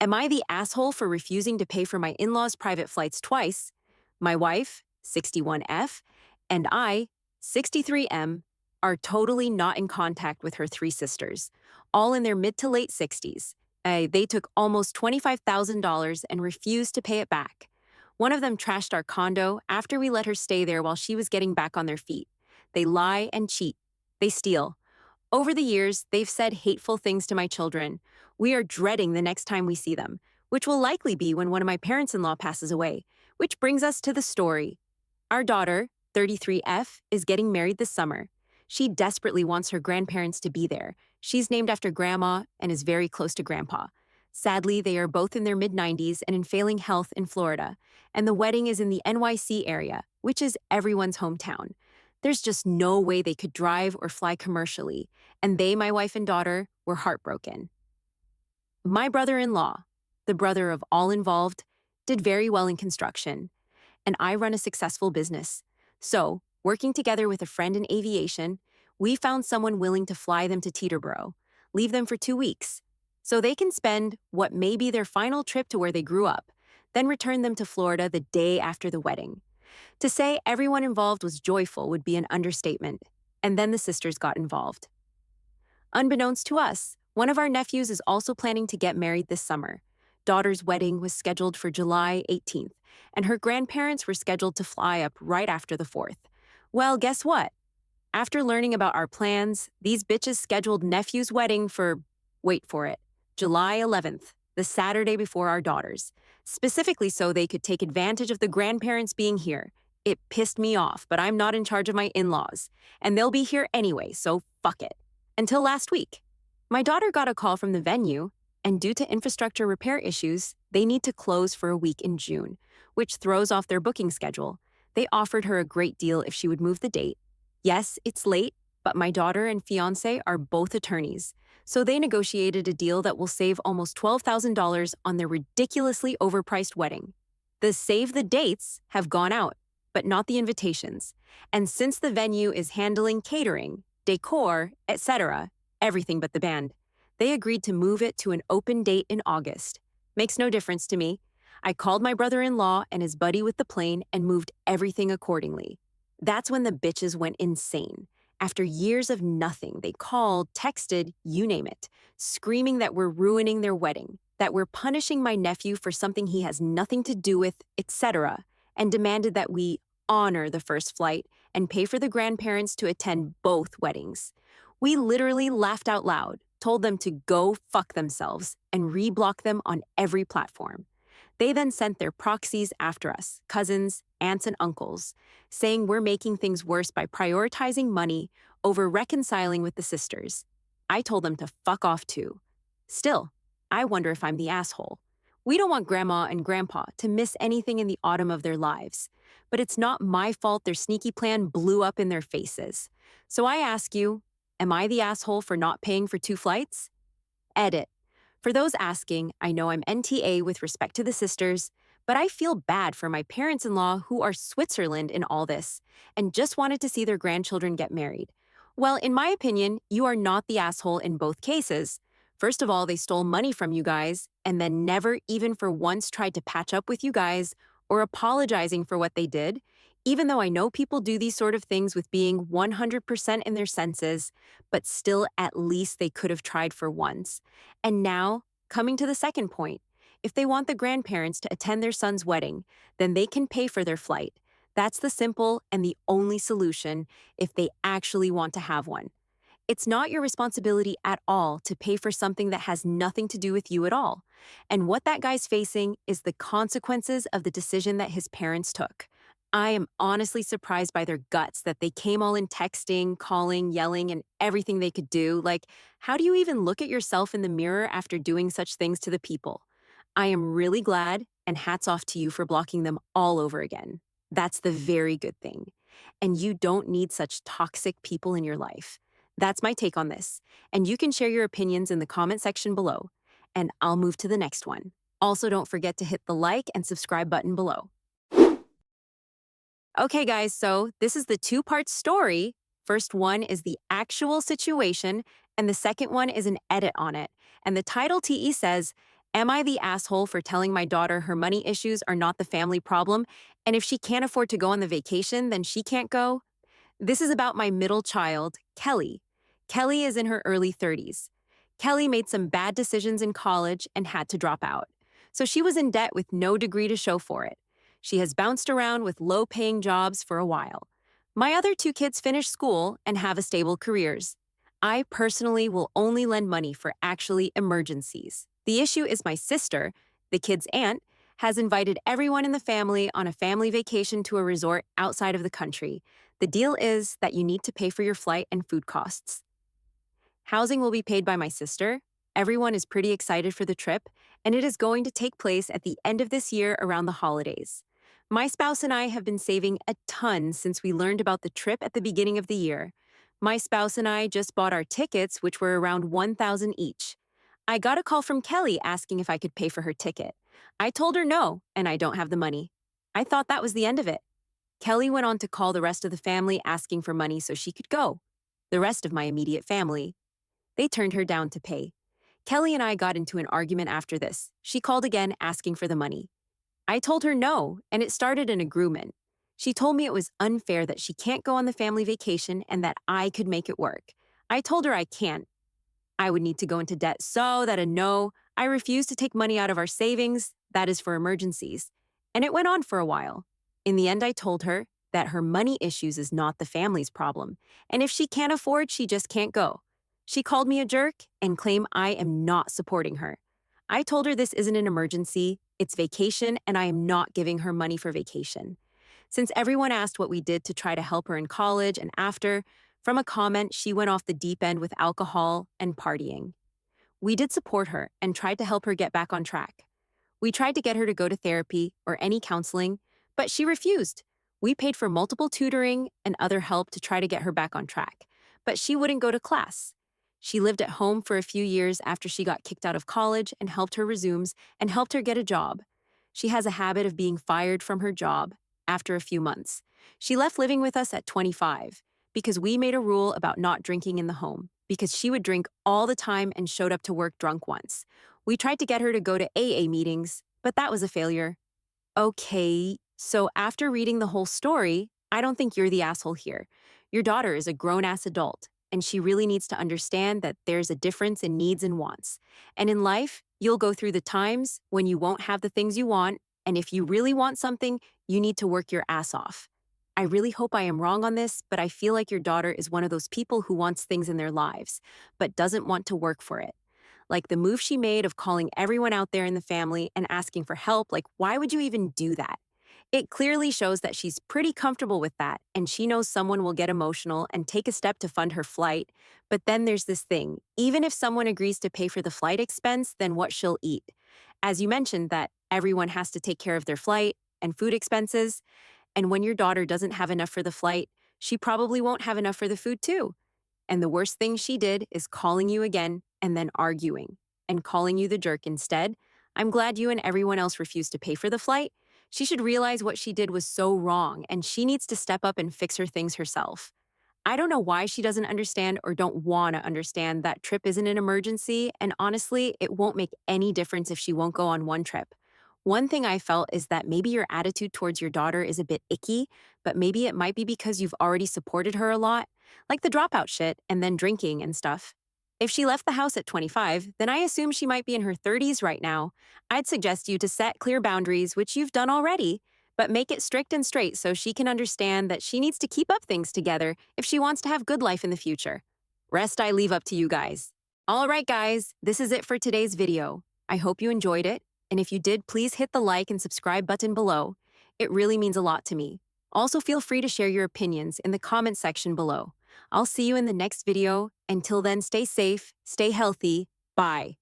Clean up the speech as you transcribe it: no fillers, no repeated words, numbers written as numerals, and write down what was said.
Am I the asshole for refusing to pay for my in-laws' private flights twice? My wife, 61F, and I, 63M, are totally not in contact with her three sisters, all in their mid to late 60s. They took almost $25,000 and refused to pay it back. One of them trashed our condo after we let her stay there while she was getting back on their feet. They lie and cheat. They steal. Over the years, they've said hateful things to my children. We are dreading the next time we see them, which will likely be when one of my parents-in-law passes away, which brings us to the story. Our daughter, 33F, is getting married this summer. She desperately wants her grandparents to be there. She's named after Grandma and is very close to Grandpa. Sadly, they are both in their mid-90s and in failing health in Florida, and the wedding is in the NYC area, which is everyone's hometown. There's just no way they could drive or fly commercially, and they, my wife and daughter, were heartbroken. My brother-in-law, the brother of all involved, did very well in construction, and I run a successful business. So, working together with a friend in aviation, we found someone willing to fly them to Teterboro, leave them for 2 weeks, so they can spend what may be their final trip to where they grew up, then return them to Florida the day after the wedding. To say everyone involved was joyful would be an understatement, and then the sisters got involved. Unbeknownst to us, one of our nephews is also planning to get married this summer. Daughter's wedding was scheduled for July 18th, and her grandparents were scheduled to fly up right after the 4th. Well, guess what? After learning about our plans, these bitches scheduled nephew's wedding for, wait for it, July 11th, the Saturday before our daughter's, specifically so they could take advantage of the grandparents being here. It pissed me off, but I'm not in charge of my in-laws, and they'll be here anyway, so fuck it. Until last week. My daughter got a call from the venue, and due to infrastructure repair issues, they need to close for a week in June, which throws off their booking schedule. They offered her a great deal if she would move the date. Yes, it's late, but my daughter and fiancé are both attorneys, so they negotiated a deal that will save almost $12,000 on their ridiculously overpriced wedding. The save the dates have gone out, but not the invitations. And since the venue is handling catering, decor, etc., everything but the band, they agreed to move it to an open date in August. Makes no difference to me. I called my brother-in-law and his buddy with the plane and moved everything accordingly. That's when the bitches went insane. After years of nothing, they called, texted, you name it, screaming that we're ruining their wedding, that we're punishing my nephew for something he has nothing to do with, etc., and demanded that we honor the first flight and pay for the grandparents to attend both weddings. We literally laughed out loud, told them to go fuck themselves, and reblock them on every platform. They then sent their proxies after us, cousins, aunts, and uncles, saying we're making things worse by prioritizing money over reconciling with the sisters. I told them to fuck off too. Still, I wonder if I'm the asshole. We don't want Grandma and Grandpa to miss anything in the autumn of their lives, but it's not my fault their sneaky plan blew up in their faces. So I ask you, am I the asshole for not paying for 2 flights? Edit. For those asking, I know I'm NTA with respect to the sisters, but I feel bad for my parents-in-law who are Switzerland in all this and just wanted to see their grandchildren get married. Well, in my opinion, you are not the asshole in both cases. First of all, they stole money from you guys and then never even for once tried to patch up with you guys or apologizing for what they did. Even though I know people do these sort of things with being 100% in their senses, but still at least they could have tried for once. And now, coming to the second point, if they want the grandparents to attend their son's wedding, then they can pay for their flight. That's the simple and the only solution if they actually want to have one. It's not your responsibility at all to pay for something that has nothing to do with you at all. And what that guy's facing is the consequences of the decision that his parents took. I am honestly surprised by their guts that they came all in texting, calling, yelling, and everything they could do. Like, how do you even look at yourself in the mirror after doing such things to the people? I am really glad, and hats off to you for blocking them all over again. That's the very good thing. And you don't need such toxic people in your life. That's my take on this. And you can share your opinions in the comment section below. And I'll move to the next one. Also, don't forget to hit the like and subscribe button below. Okay, guys, so this is the 2-part story. First one is the actual situation, and the second one is an edit on it. And the title TE says, Am I the asshole for telling my daughter her money issues are not the family problem, and if she can't afford to go on the vacation, then she can't go? This is about my middle child, Kelly. Kelly is in her early 30s. Kelly made some bad decisions in college and had to drop out. So she was in debt with no degree to show for it. She has bounced around with low paying jobs for a while. My other two kids finished school and have a stable careers. I personally will only lend money for actually emergencies. The issue is my sister, the kid's aunt, has invited everyone in the family on a family vacation to a resort outside of the country. The deal is that you need to pay for your flight and food costs. Housing will be paid by my sister. Everyone is pretty excited for the trip, and it is going to take place at the end of this year around the holidays. My spouse and I have been saving a ton since we learned about the trip at the beginning of the year. My spouse and I just bought our tickets, which were around $1,000 each. I got a call from Kelly asking if I could pay for her ticket. I told her no, and I don't have the money. I thought that was the end of it. Kelly went on to call the rest of the family asking for money so she could go. The rest of my immediate family. They turned her down to pay. Kelly and I got into an argument after this. She called again asking for the money. I told her no, and it started an agreement. She told me it was unfair that she can't go on the family vacation and that I could make it work. I told her I can't. I would need to go into debt so that I refused to take money out of our savings, that is for emergencies. And it went on for a while. In the end, I told her that her money issues is not the family's problem, and if she can't afford, she just can't go. She called me a jerk and claimed I am not supporting her. I told her this isn't an emergency, it's vacation, and I am not giving her money for vacation. Since everyone asked what we did to try to help her in college and after, from a comment, she went off the deep end with alcohol and partying. We did support her and tried to help her get back on track. We tried to get her to go to therapy or any counseling, but she refused. We paid for multiple tutoring and other help to try to get her back on track, but she wouldn't go to class. She lived at home for a few years after she got kicked out of college and helped her resumes and helped her get a job. She has a habit of being fired from her job after a few months. She left living with us at 25 because we made a rule about not drinking in the home because she would drink all the time and showed up to work drunk once. We tried to get her to go to AA meetings, but that was a failure. Okay, so after reading the whole story, I don't think you're the asshole here. Your daughter is a grown-ass adult, and she really needs to understand that there's a difference in needs and wants. And in life, you'll go through the times when you won't have the things you want, and if you really want something, you need to work your ass off. I really hope I am wrong on this, but I feel like your daughter is one of those people who wants things in their lives, but doesn't want to work for it. Like the move she made of calling everyone out there in the family and asking for help, like why would you even do that? It clearly shows that she's pretty comfortable with that, and she knows someone will get emotional and take a step to fund her flight. But then there's this thing, even if someone agrees to pay for the flight expense, then what she'll eat. As you mentioned that everyone has to take care of their flight and food expenses, and when your daughter doesn't have enough for the flight, she probably won't have enough for the food too. And the worst thing she did is calling you again and then arguing and calling you the jerk instead. I'm glad you and everyone else refused to pay for the flight. She should realize what she did was so wrong and she needs to step up and fix her things herself. I don't know why she doesn't understand or don't want to understand that trip isn't an emergency, and honestly, it won't make any difference if she won't go on one trip. One thing I felt is that maybe your attitude towards your daughter is a bit icky, but maybe it might be because you've already supported her a lot, like the dropout shit and then drinking and stuff. If she left the house at 25, then I assume she might be in her 30s right now. I'd suggest you to set clear boundaries, which you've done already, but make it strict and straight so she can understand that she needs to keep up things together if she wants to have good life in the future. Rest I leave up to you guys. All right, guys, this is it for today's video. I hope you enjoyed it, and if you did, please hit the like and subscribe button below. It really means a lot to me. Also, feel free to share your opinions in the comment section below. I'll see you in the next video. Until then, stay safe, stay healthy. Bye.